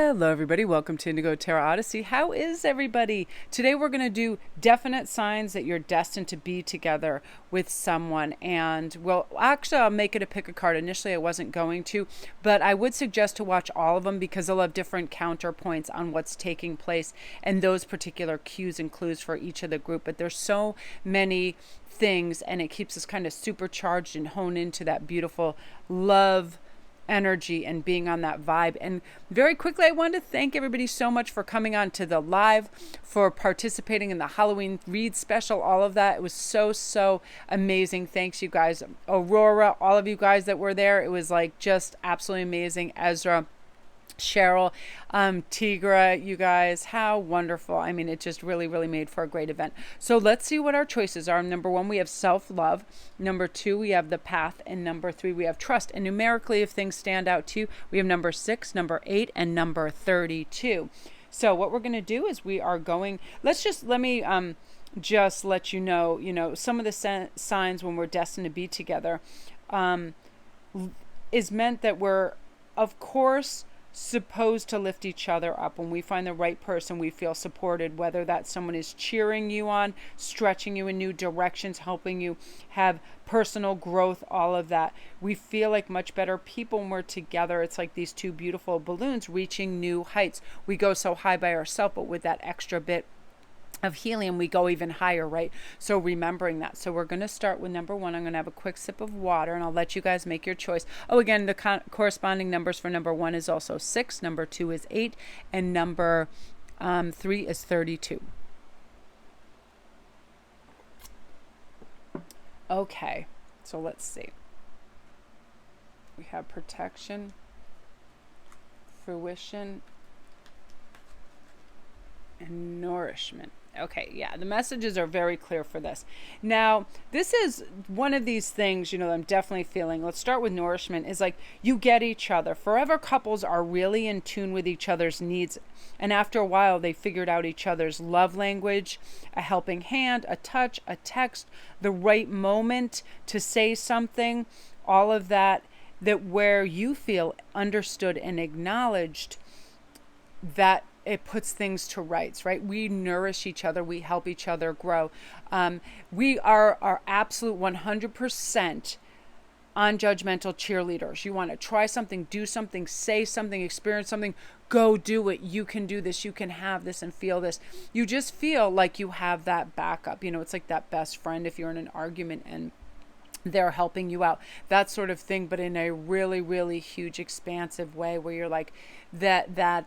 Hello everybody, welcome to Indigo Tarot Odyssey. How is everybody? Today we're going to do definite signs that you're destined to be together with someone. And well, actually I'll make it a pick a card. Initially I wasn't going to, but I would suggest to watch all of them because they'll have different counterpoints on what's taking place and those particular cues and clues for each of the group. But there's so many things and it keeps us kind of supercharged and honed into that beautiful love energy and being on that vibe. And very quickly, I want to thank everybody so much for coming on to the live, for participating in the Halloween read special, all of that. It was so amazing. Thanks, you guys. Aurora, all of you guys that were there. It was like just absolutely amazing. Ezra, Cheryl, Tigra, you guys, how wonderful. I mean, it just really made for a great event. So let's see what our choices are. Number 1, we have self-love. Number 2, we have the path. And number 3, we have trust. And numerically, if things stand out to you, we have number 6, number 8, and number 32. So what we're going to do is we are going, let me just let you know, some of the signs when we're destined to be together is meant that we're, of course, supposed to lift each other up. When we find the right person, we feel supported, whether that someone is cheering you on, stretching you in new directions, helping you have personal growth, all of that. We feel like much better people when we're together. It's like these two beautiful balloons reaching new heights. We go so high by ourselves, but with that extra bit of helium, we go even higher, right? So remembering that. So we're going to start with number 1. I'm going to have a quick sip of water and I'll let you guys make your choice. Oh, again, the corresponding numbers for number 1 is also 6, number 2 is 8, and number 3 is 32. Okay, so let's see. We have protection, fruition, and nourishment. Okay, yeah, the messages are very clear for this. Now, this is one of these things, I'm definitely feeling. Let's start with nourishment. Is like you get each other. Forever couples are really in tune with each other's needs. And after a while, they figured out each other's love language, a helping hand, a touch, a text, the right moment to say something, all of that where you feel understood and acknowledged, that it puts things to rights, right? We nourish each other. We help each other grow. We are our absolute 100% unjudgmental cheerleaders. You want to try something, do something, say something, experience something, go do it. You can do this. You can have this and feel this. You just feel like you have that backup. It's like that best friend if you're in an argument and they're helping you out, that sort of thing, but in a really huge expansive way where you're like that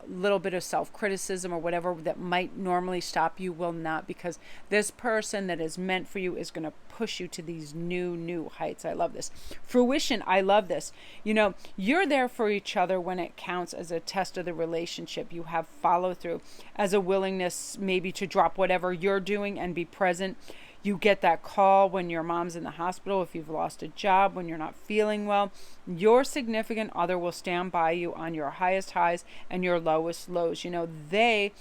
little bit of self-criticism or whatever that might normally stop you will not, because this person that is meant for you is going to push you to these new heights. I love this. Fruition, I love this. You're there for each other when it counts as a test of the relationship. You have follow through as a willingness maybe to drop whatever you're doing and be present. You get that call when your mom's in the hospital, if you've lost a job, when you're not feeling well. Your significant other will stand by you on your highest highs and your lowest lows. They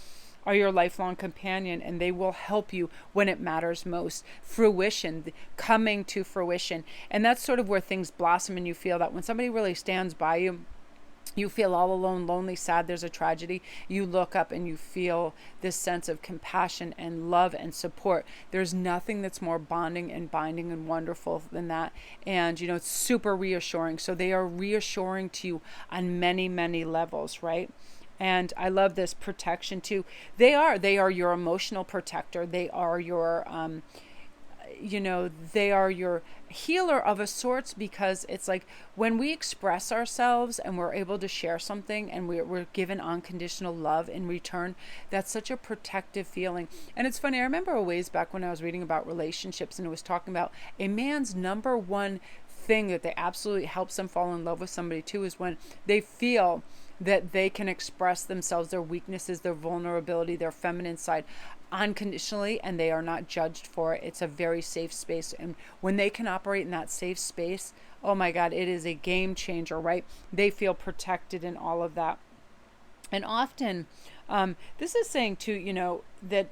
are your lifelong companion and they will help you when it matters most. Fruition, coming to fruition. And that's sort of where things blossom and you feel that when somebody really stands by you, you feel all alone, lonely, sad, there's a tragedy, you look up and you feel this sense of compassion and love and support. There's nothing that's more bonding and binding and wonderful than that. And, it's super reassuring. So they are reassuring to you on many levels, right? And I love this protection too. They are your emotional protector. They are your, they are your healer of a sorts, because it's like when we express ourselves and we're able to share something and we're given unconditional love in return, that's such a protective feeling. And it's funny, I remember a ways back when I was reading about relationships and it was talking about a man's number one thing that they absolutely helps them fall in love with somebody too is when they feel that they can express themselves, their weaknesses, their vulnerability, their feminine side unconditionally, and they are not judged for it. It's a very safe space. And when they can operate in that safe space, oh my God, it is a game changer, right? They feel protected in all of that. And often, this is saying too, that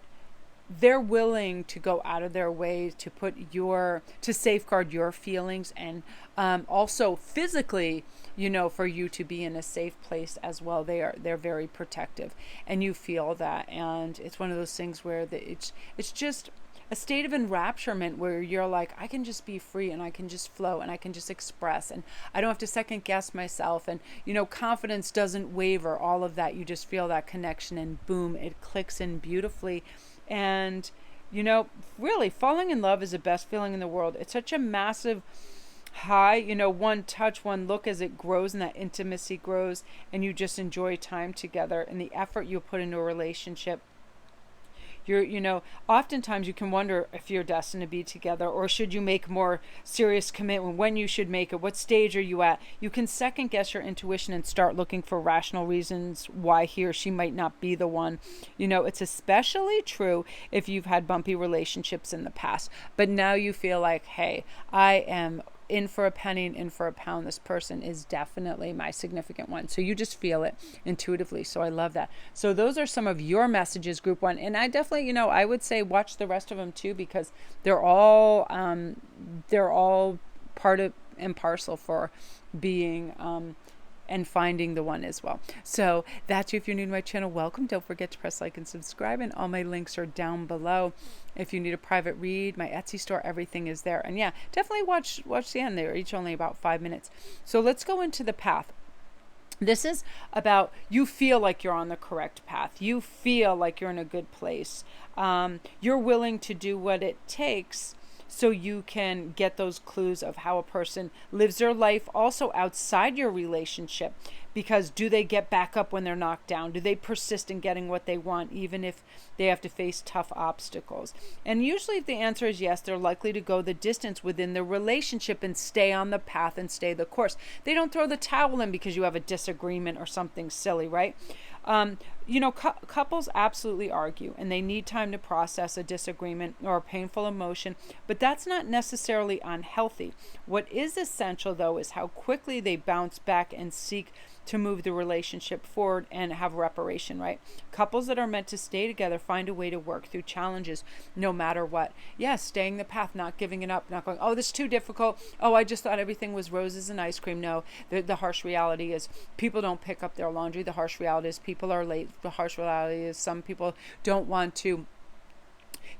they're willing to go out of their way to to safeguard your feelings, and also physically, for you to be in a safe place as well. They're very protective, and you feel that. And it's one of those things where it's just a state of enrapturement where you're like, I can just be free, and I can just flow, and I can just express, and I don't have to second guess myself. And, confidence doesn't waver, all of that. You just feel that connection, and boom, it clicks in beautifully. And, really falling in love is the best feeling in the world. It's such a massive high, one touch, one look, as it grows and that intimacy grows, and you just enjoy time together and the effort you put into a relationship. Oftentimes you can wonder if you're destined to be together, or should you make more serious commitment, when you should make it, what stage are you at. You can second guess your intuition and start looking for rational reasons why he or she might not be the one. It's especially true if you've had bumpy relationships in the past, but now you feel like, hey, I am in for a penny and in for a pound. This person is definitely my significant one. So you just feel it intuitively. So I love that. So those are some of your messages, group one. And I definitely, I would say watch the rest of them too, because they're all part of and parcel for being and finding the one as well. So that's you. If you're new to my channel, welcome. Don't forget to press like and subscribe, and all my links are down below. If you need a private read, my Etsy store, everything is there. And yeah, definitely watch the end. They're each only about 5 minutes. So let's go into the path. This is about, you feel like you're on the correct path. You feel like you're in a good place. You're willing to do what it takes so you can get those clues of how a person lives their life also outside your relationship. Because do they get back up when they're knocked down? Do they persist in getting what they want, even if they have to face tough obstacles? And usually if the answer is yes, they're likely to go the distance within the relationship and stay on the path and stay the course. They don't throw the towel in because you have a disagreement or something silly, right? Couples absolutely argue, and they need time to process a disagreement or a painful emotion, but that's not necessarily unhealthy. What is essential, though, is how quickly they bounce back and seek to move the relationship forward and have reparation, right? Couples that are meant to stay together find a way to work through challenges no matter what. Yes, staying the path, not giving it up, not going, oh, this is too difficult. Oh, I just thought everything was roses and ice cream. No, the harsh reality is people don't pick up their laundry. The harsh reality is people are late. The harsh reality is some people don't want to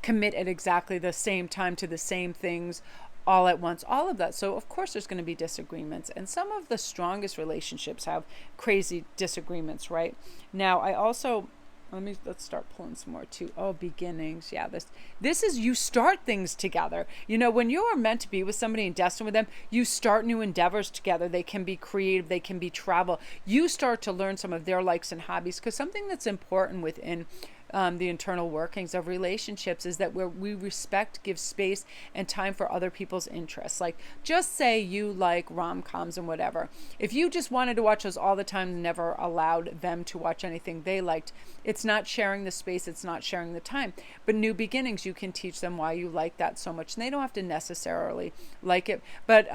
commit at exactly the same time to the same things all at once, all of that. So of course there's going to be disagreements, and some of the strongest relationships have crazy disagreements, right? Now I also, let's start pulling some more too. Oh, beginnings. Yeah, this is, you start things together. When you are meant to be with somebody and destined with them, you start new endeavors together. They can be creative, they can be travel. You start to learn some of their likes and hobbies, because something that's important within the internal workings of relationships is that where we respect, give space and time for other people's interests. Like, just say you like rom-coms and whatever. If you just wanted to watch those all the time and never allowed them to watch anything they liked, it's not sharing the space, it's not sharing the time. But new beginnings, you can teach them why you like that so much, and they don't have to necessarily like it. But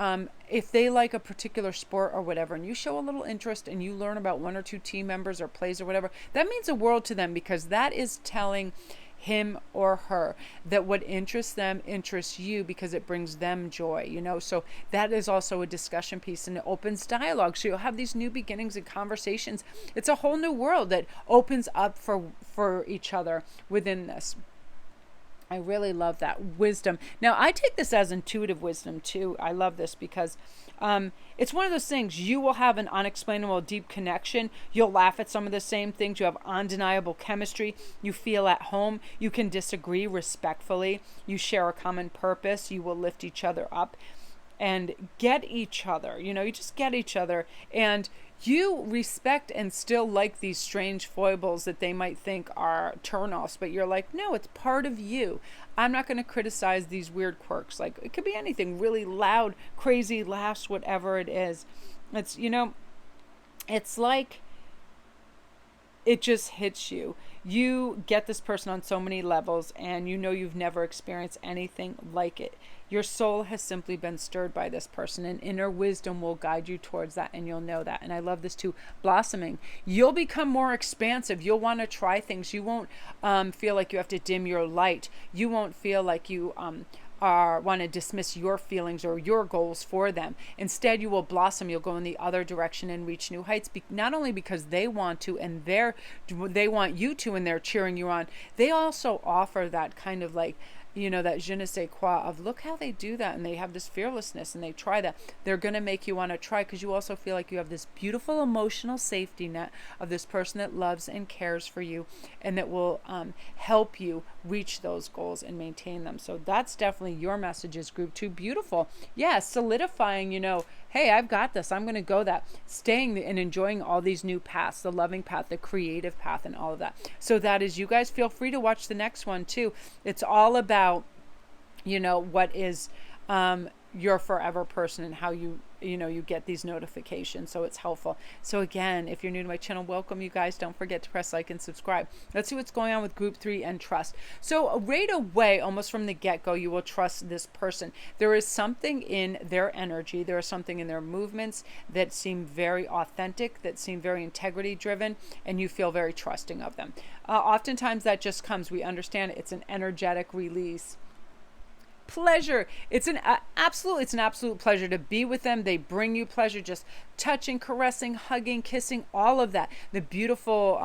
if they like a particular sport or whatever, and you show a little interest and you learn about one or two team members or plays or whatever, that means the world to them, because that is telling him or her that what interests them interests you, because it brings them joy, so that is also a discussion piece, and it opens dialogue. So you'll have these new beginnings and conversations. It's a whole new world that opens up for each other within this. I really love that wisdom. Now, I take this as intuitive wisdom too. I love this because it's one of those things. You will have an unexplainable deep connection. You'll laugh at some of the same things. You have undeniable chemistry. You feel at home. You can disagree respectfully. You share a common purpose. You will lift each other up and get each other. You just get each other, and you respect and still like these strange foibles that they might think are turnoffs, but you're like, no, it's part of you. I'm not going to criticize these weird quirks. Like, it could be anything, really loud, crazy laughs, whatever it is. It's, it's like it just hits you. you get this person on so many levels, and you know you've never experienced anything like it. Your soul has simply been stirred by this person, and inner wisdom will guide you towards that, and you'll know that. And I love this too, blossoming. You'll become more expansive. You'll want to try things. You won't feel like you have to dim your light. You won't feel like you want to dismiss your feelings or your goals for them. Instead, you will blossom. You'll go in the other direction and reach new heights. Not only because they want to, and they want you to, and they're cheering you on. They also offer that kind of like, that je ne sais quoi of look how they do that, and they have this fearlessness, and they try that. They're going to make you want to try, because you also feel like you have this beautiful emotional safety net of this person that loves and cares for you, and that will help you reach those goals and maintain them. So that's definitely your messages, group 2. Beautiful. Yeah, solidifying, hey, I've got this. I'm going to go that. Staying and enjoying all these new paths, the loving path, the creative path, and all of that. So that is you guys. Feel free to watch the next one too. It's all about, what is your forever person, and how you get these notifications. So it's helpful. So again, if you're new to my channel, welcome you guys. Don't forget to press like and subscribe. Let's see what's going on with group 3 and trust. So right away, almost from the get-go, you will trust this person. There is something in their energy. There is something in their movements that seem very authentic, that seem very integrity driven, and you feel very trusting of them. Oftentimes that just comes, we understand it's an energetic release. Pleasure. It's an absolute pleasure to be with them. They bring you pleasure, just touching, caressing, hugging, kissing, all of that. The beautiful,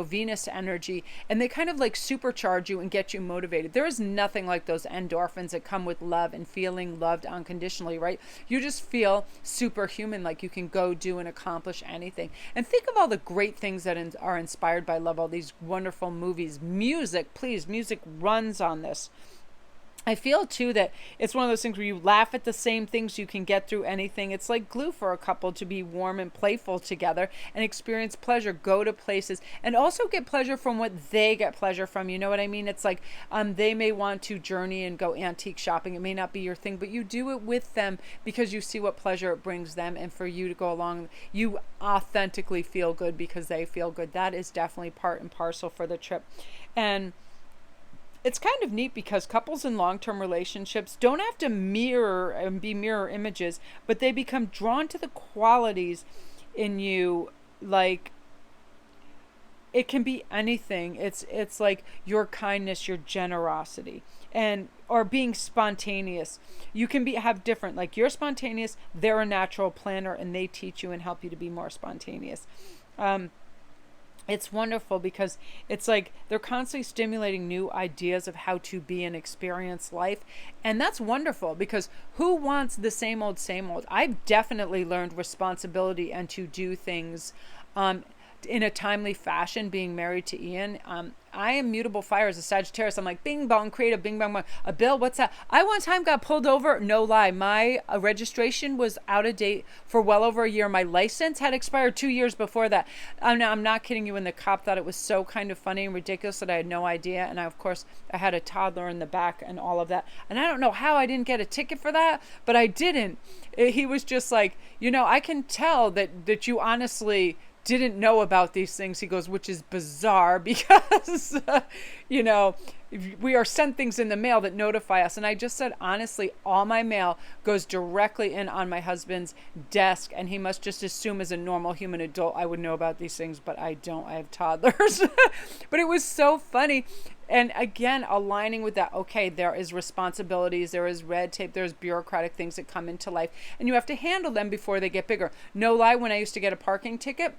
Venus energy, and they kind of like supercharge you and get you motivated. There is nothing like those endorphins that come with love and feeling loved unconditionally, right? You just feel superhuman, like you can go do and accomplish anything. And think of all the great things that are inspired by love, all these wonderful movies. Music, please, music runs on this. I feel too that it's one of those things where you laugh at the same things, you can get through anything. It's like glue for a couple to be warm and playful together and experience pleasure, go to places, and also get pleasure from what they get pleasure from. You know what I mean? It's like they may want to journey and go antique shopping. It may not be your thing, but you do it with them because you see what pleasure it brings them, and for you to go along, you authentically feel good because they feel good. That is definitely part and parcel for the trip. And it's kind of neat because couples in long-term relationships don't have to mirror and be mirror images, but they become drawn to the qualities in you. Like, it can be anything. It's like your kindness, your generosity, or being spontaneous. You can have different, like you're spontaneous, they're a natural planner, and they teach you and help you to be more spontaneous. It's wonderful because it's like they're constantly stimulating new ideas of how to be and experience life. And that's wonderful because who wants the same old, same old? I've definitely learned responsibility and to do things in a timely fashion, being married to Ian. I am mutable fire as a Sagittarius. I'm like, bing bong, creative, bing bong, bong. Bill, what's that? I one time got pulled over. No lie. My registration was out of date for well over a year. My license had expired 2 years before that. I'm not kidding you. And the cop thought it was so kind of funny and ridiculous that I had no idea. And of course, I had a toddler in the back and all of that. And I don't know how I didn't get a ticket for that, but I didn't. He was just like, I can tell that you honestly didn't know about these things. He goes, which is bizarre because, we are sent things in the mail that notify us. And I just said, honestly, all my mail goes directly in on my husband's desk. And he must just assume as a normal human adult, I would know about these things, but I don't. I have toddlers. But it was so funny. And again, aligning with that, okay, there is responsibilities, there is red tape, there's bureaucratic things that come into life, and you have to handle them before they get bigger. No lie, when I used to get a parking ticket,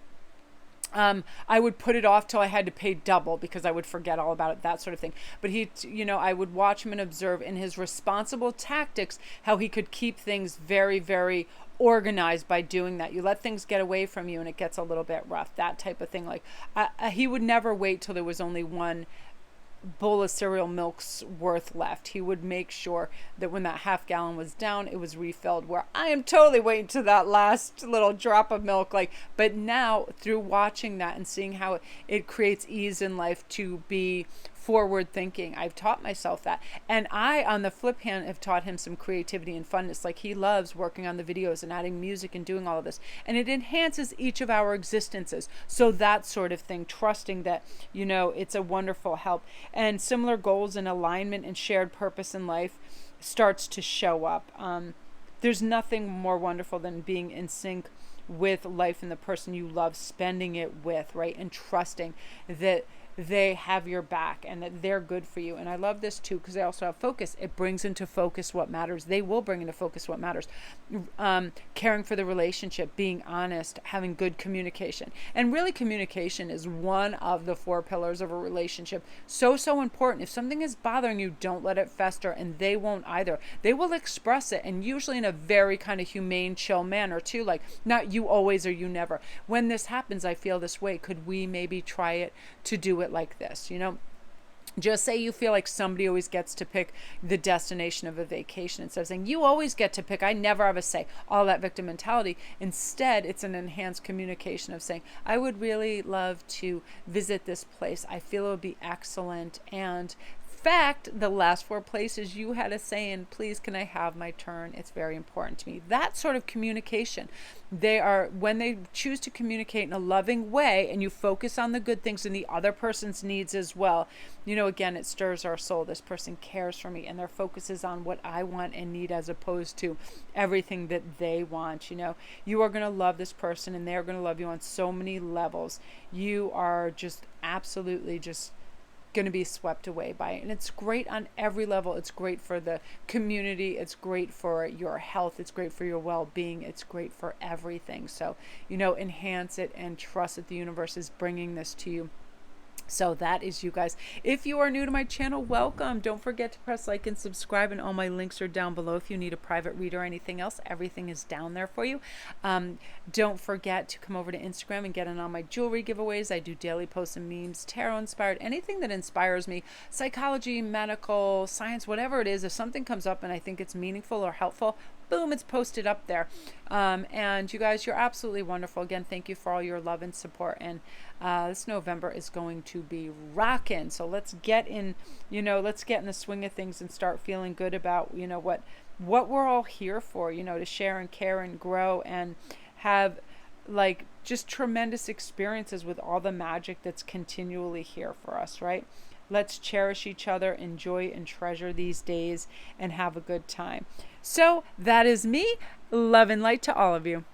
I would put it off till I had to pay double because I would forget all about it, that sort of thing. But I would watch him and observe in his responsible tactics how he could keep things very, very organized by doing that. You let things get away from you and it gets a little bit rough, that type of thing. Like he would never wait till there was only one bowl of cereal milk's worth left. He would make sure that when that half gallon was down, it was refilled, where I am totally waiting to that last little drop of milk. But now through watching that and seeing how it creates ease in life to be forward thinking. I've taught myself that. And I, on the flip hand, have taught him some creativity and funness. Like, he loves working on the videos and adding music and doing all of this. And it enhances each of our existences. So that sort of thing, trusting that, it's a wonderful help. And similar goals and alignment and shared purpose in life starts to show up. There's nothing more wonderful than being in sync with life and the person you love, spending it with, right? And trusting that they have your back and that they're good for you. And I love this too, because they also have focus. It brings into focus what matters. They will bring into focus what matters. Caring for the relationship, being honest, having good communication. And really, communication is one of the 4 pillars of a relationship. So important. If something is bothering you, don't let it fester, and they won't either. They will express it, and usually in a very kind of humane, chill manner too, like, not you always or you never. When this happens, I feel this way. Could we maybe try it to do it like this? Just say you feel like somebody always gets to pick the destination of a vacation, instead of saying you always get to pick, I never have a say, all that victim mentality. Instead, it's an enhanced communication of saying, I would really love to visit this place. I feel it would be excellent. And fact, the last 4 places you had a say in, please, can I have my turn? It's very important to me. That sort of communication. When they choose to communicate in a loving way, and you focus on the good things and the other person's needs as well, again, it stirs our soul. This person cares for me, and their focus is on what I want and need, as opposed to everything that they want. You are going to love this person, and they're going to love you on so many levels. You are just absolutely just going to be swept away by it. And it's great on every level. It's great for the community. It's great for your health. It's great for your well-being. It's great for everything. So, enhance it and trust that the universe is bringing this to you. So that is you guys. If you are new to my channel, welcome. Don't forget to press like and subscribe, and all my links are down below. If you need a private read or anything else, everything is down there for you. Don't forget to come over to Instagram and get in on my jewelry giveaways. I do daily posts and memes, tarot inspired, anything that inspires me, psychology, medical, science, whatever it is. If something comes up and I think it's meaningful or helpful, boom, it's posted up there. And you guys, you're absolutely wonderful. Again, thank you for all your love and support. And this November is going to be rocking. So let's get in, let's get in the swing of things and start feeling good about, what we're all here for, to share and care and grow and have just tremendous experiences with all the magic that's continually here for us, right? Let's cherish each other, enjoy and treasure these days, and have a good time. So that is me. Love and light to all of you.